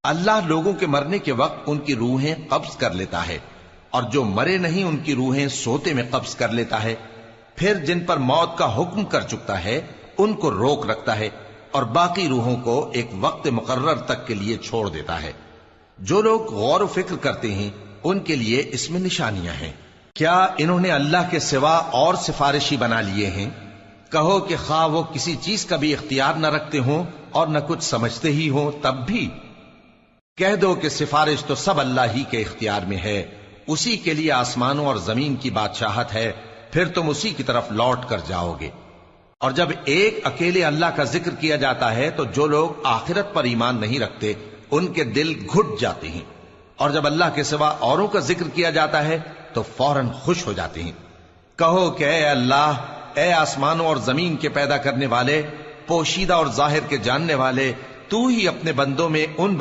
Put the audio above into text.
اللہ لوگوں کے مرنے کے وقت ان کی روحیں قبض کر لیتا ہے، اور جو مرے نہیں ان کی روحیں سوتے میں قبض کر لیتا ہے، پھر جن پر موت کا حکم کر چکتا ہے ان کو روک رکھتا ہے، اور باقی روحوں کو ایک وقت مقرر تک کے لیے چھوڑ دیتا ہے۔ جو لوگ غور و فکر کرتے ہیں ان کے لیے اس میں نشانیاں ہیں۔ کیا انہوں نے اللہ کے سوا اور سفارشی بنا لیے ہیں؟ کہو کہ خواہ وہ کسی چیز کا بھی اختیار نہ رکھتے ہوں اور نہ کچھ سمجھتے ہی ہوں تب بھی کہہ دو کہ سفارش تو سب اللہ ہی کے اختیار میں ہے، اسی کے لیے آسمانوں اور زمین کی بادشاہت ہے، پھر تم اسی کی طرف لوٹ کر جاؤ گے۔ اور جب ایک اکیلے اللہ کا ذکر کیا جاتا ہے تو جو لوگ آخرت پر ایمان نہیں رکھتے ان کے دل گھٹ جاتے ہیں، اور جب اللہ کے سوا اوروں کا ذکر کیا جاتا ہے تو فوراً خوش ہو جاتے ہیں۔ کہو کہ اے اللہ، اے آسمانوں اور زمین کے پیدا کرنے والے، پوشیدہ اور ظاہر کے جاننے والے، تو ہی اپنے بندوں میں ان